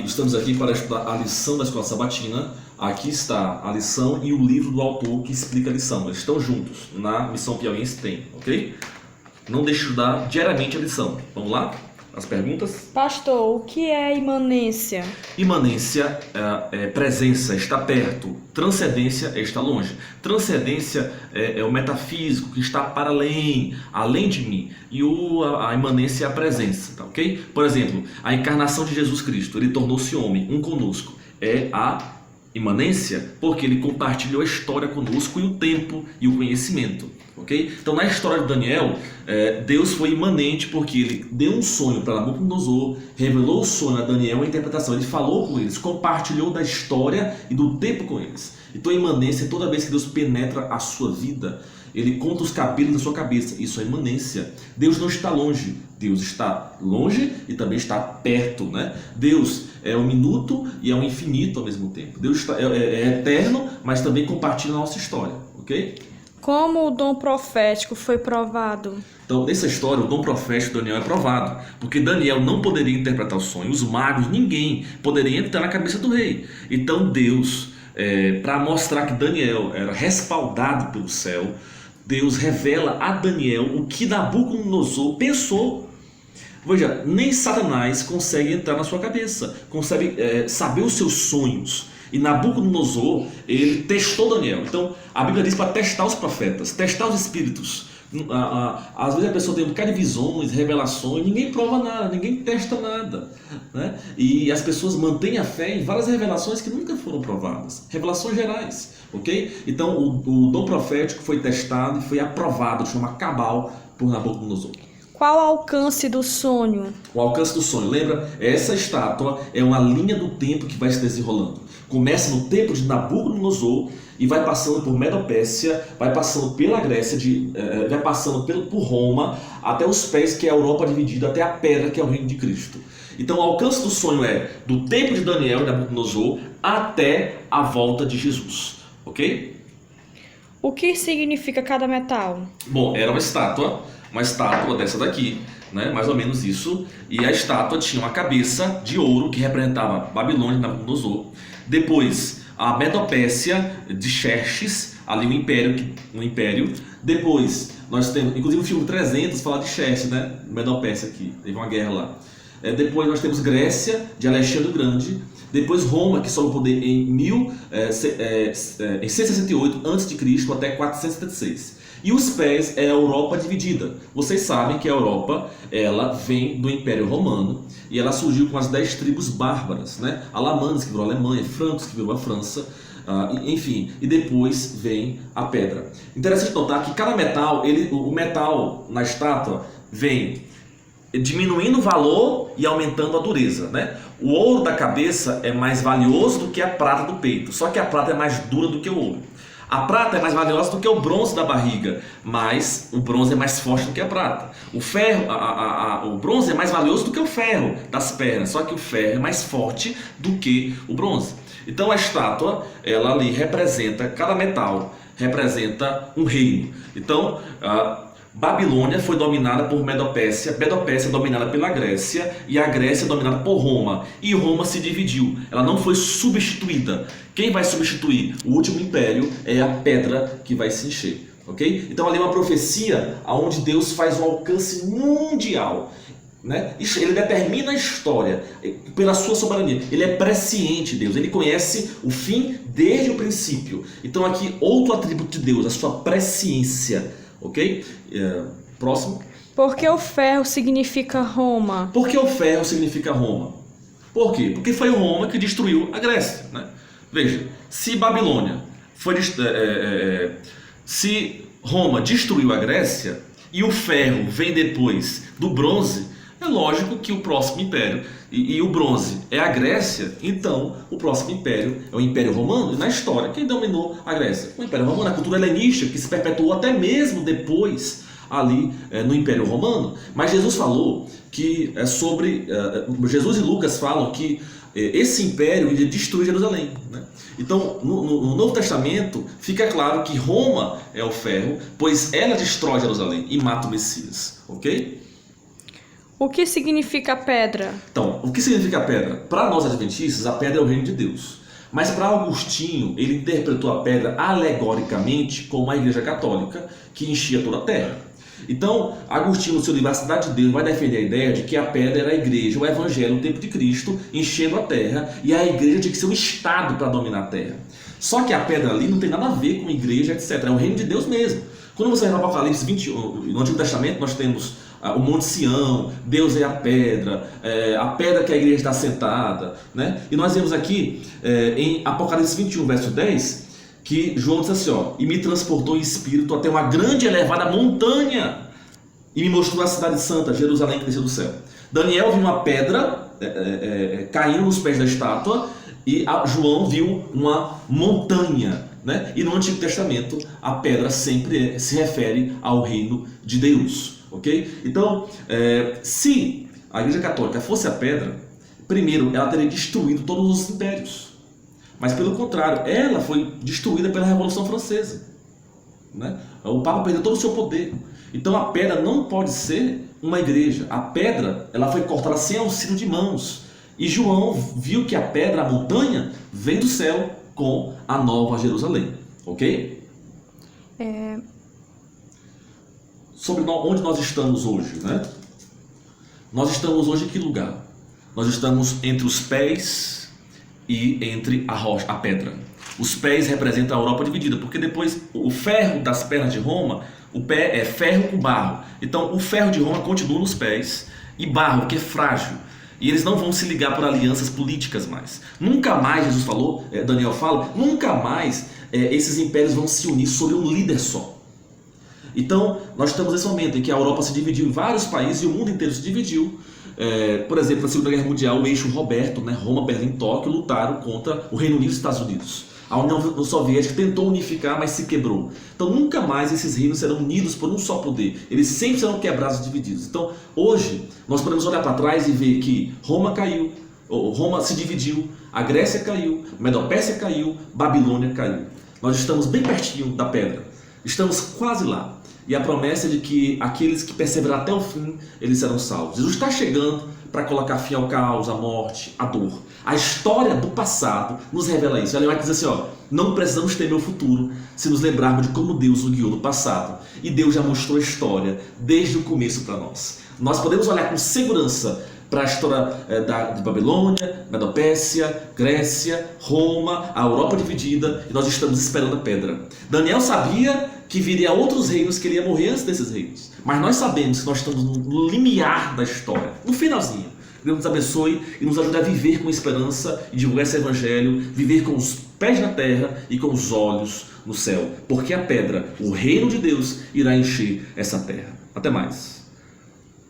estamos aqui para estudar a lição da Escola Sabatina. Aqui está a lição e o livro do autor que explica a lição. Eles estão juntos, na Missão Piauiense tem, ok? Não deixe de estudar diariamente a lição. Vamos lá? As perguntas? Pastor, o que é imanência? Imanência é presença, está perto. Transcendência é estar longe. Transcendência é o metafísico que está para além de mim. E a imanência é a presença, tá, ok? Por exemplo, a encarnação de Jesus Cristo, ele tornou-se homem, um conosco. É a imanência porque ele compartilhou a história conosco e o tempo e o conhecimento, ok? Então na história de Daniel, Deus foi imanente porque ele deu um sonho para Nabucodonosor, revelou o sonho a Daniel, a interpretação, ele falou com eles, compartilhou da história e do tempo com eles. Então a imanência, toda vez que Deus penetra a sua vida, ele conta os cabelos da sua cabeça. Isso é imanência. Deus não está longe. Deus está longe e também está perto, né? Deus é um minuto e é um infinito ao mesmo tempo. Deus é eterno, mas também compartilha a nossa história, ok? Como o dom profético foi provado? Então, nessa história, o dom profético de Daniel é provado, porque Daniel não poderia interpretar o sonho, os magos, ninguém poderia entrar na cabeça do rei. Então Deus, para mostrar que Daniel era respaldado pelo céu, Deus revela a Daniel o que Nabucodonosor pensou. Veja, nem Satanás consegue entrar na sua cabeça, consegue saber os seus sonhos. E Nabucodonosor, ele testou Daniel. Então, a Bíblia diz para testar os profetas, testar os espíritos. Às vezes a pessoa tem um bocado de visões, revelações, ninguém prova nada, ninguém testa nada, né? E as pessoas mantêm a fé em várias revelações que nunca foram provadas, revelações gerais, ok? Então o dom profético foi testado e foi aprovado, chama cabal, por Nabucodonosor. Qual o alcance do sonho? O alcance do sonho, lembra? Essa estátua é uma linha do tempo que vai se desenrolando. Começa no tempo de Nabucodonosor e vai passando por Medopécia, vai passando pela Grécia, vai passando por Roma, até os pés, que é a Europa dividida, até a pedra, que é o reino de Cristo. Então o alcance do sonho é do tempo de Daniel e Nabucodonosor até a volta de Jesus, ok? O que significa cada metal? Bom, era uma estátua dessa daqui, né? Mais ou menos isso, e a estátua tinha uma cabeça de ouro que representava Babilônia e Nabucodonosor. Depois a Medopécia de Xerxes, ali o império. Depois nós temos, inclusive o filme 300 fala de Xerxes, né? Medopécia aqui, teve uma guerra lá. Depois nós temos Grécia de Alexandre o Grande. Depois Roma, que sobe ao poder em 168 a.C. até 476. E os pés é a Europa dividida. Vocês sabem que a Europa, ela vem do Império Romano e ela surgiu com as 10 tribos bárbaras, né? Alamanes, que virou a Alemanha, francos, que virou a França, enfim. E depois vem a pedra. Interessante notar que cada metal, o metal na estátua vem diminuindo o valor e aumentando a dureza, né? O ouro da cabeça é mais valioso do que a prata do peito, só que a prata é mais dura do que o ouro. A prata é mais valiosa do que o bronze da barriga, mas o bronze é mais forte do que a prata. O ferro, o bronze é mais valioso do que o ferro das pernas, só que o ferro é mais forte do que o bronze. Então a estátua, ela ali representa, cada metal representa um reino. Então Babilônia foi dominada por Medopécia, Medopécia dominada pela Grécia e a Grécia dominada por Roma. E Roma se dividiu, ela não foi substituída. Quem vai substituir o último império é a pedra que vai se encher, ok? Então ali é uma profecia onde Deus faz um alcance mundial, né? Ele determina a história pela sua soberania. Ele é presciente, Deus. Ele conhece o fim desde o princípio. Então aqui outro atributo de Deus, a sua presciência. Ok? Próximo. Por que o ferro significa Roma? Por que o ferro significa Roma? Por quê? Porque foi Roma que destruiu a Grécia, né? Veja, se Babilônia se Roma destruiu a Grécia e o ferro vem depois do bronze, é lógico que o próximo império, e o bronze é a Grécia, então o próximo império é o Império Romano. E na história, quem dominou a Grécia? O Império Romano, a cultura helenística, que se perpetuou até mesmo depois ali no Império Romano. Mas Jesus falou que Jesus e Lucas falam que esse império iria destruir Jerusalém, né? Então no Novo Testamento fica claro que Roma é o ferro, pois ela destrói Jerusalém e mata o Messias, ok? O que significa pedra? Então, o que significa a pedra? Para nós adventistas, a pedra é o reino de Deus. Mas para Agostinho, ele interpretou a pedra alegoricamente como a Igreja Católica que enchia toda a terra. Então, Agostinho, no seu livro A Cidade de Deus, vai defender a ideia de que a pedra era a igreja, o evangelho, no tempo de Cristo, enchendo a terra, e a igreja tinha que ser um estado para dominar a terra. Só que a pedra ali não tem nada a ver com igreja, etc. É o reino de Deus mesmo. Quando você vai no Apocalipse 21, no Antigo Testamento, nós temos o Monte Sião, Deus é a pedra que a igreja está sentada, né? E nós vemos aqui em Apocalipse 21, verso 10, que João diz assim, ó, e me transportou em espírito até uma grande e elevada montanha e me mostrou a cidade santa, Jerusalém, que desceu do céu. Daniel viu uma pedra caindo nos pés da estátua e João viu uma montanha, né? E no Antigo Testamento a pedra sempre se refere ao reino de Deus, ok? Então, se a Igreja Católica fosse a pedra, primeiro ela teria destruído todos os impérios. Mas pelo contrário, ela foi destruída pela Revolução Francesa, né? O Papa perdeu todo o seu poder. Então a pedra não pode ser uma igreja. A pedra, ela foi cortada sem auxílio de mãos. E João viu que a pedra, a montanha, vem do céu com a Nova Jerusalém, ok? Sobre onde nós estamos hoje, né? Nós estamos hoje em que lugar? Nós estamos entre os pés e entre a rocha, a pedra. Os pés representam a Europa dividida, porque depois o ferro das pernas de Roma, o pé é ferro com barro. Então o ferro de Roma continua nos pés e barro, que é frágil. E eles não vão se ligar por alianças políticas mais. Nunca mais, Jesus falou, Daniel fala, nunca mais esses impérios vão se unir sobre um líder só. Então nós estamos nesse momento em que a Europa se dividiu em vários países e o mundo inteiro se dividiu. Por exemplo, na Segunda Guerra Mundial, o eixo Roberto, né, Roma, Berlim, Tóquio, lutaram contra o Reino Unido e os Estados Unidos. A União Soviética tentou unificar, mas se quebrou. Então nunca mais esses reinos serão unidos por um só poder. Eles sempre serão quebrados e divididos. Então hoje nós podemos olhar para trás e ver que Roma caiu, Roma se dividiu, a Grécia caiu, Medopécia caiu, Babilônia caiu. Nós estamos bem pertinho da pedra. Estamos quase lá. E a promessa é de que aqueles que perseveram até o fim, eles serão salvos. Jesus está chegando para colocar fim ao caos, à morte, à dor. A história do passado nos revela isso. Ela vai dizer assim, ó, não precisamos temer o futuro se nos lembrarmos de como Deus o guiou no passado. E Deus já mostrou a história desde o começo para nós. Nós podemos olhar com segurança para a história de Babilônia, Medopécia, Grécia, Roma, a Europa dividida, e nós estamos esperando a pedra. Daniel sabia que viria outros reinos, que ele ia morrer antes desses reinos. Mas nós sabemos que nós estamos no limiar da história, no finalzinho. Deus nos abençoe e nos ajude a viver com esperança e divulgar esse evangelho, viver com os pés na terra e com os olhos no céu. Porque a pedra, o reino de Deus, irá encher essa terra. Até mais.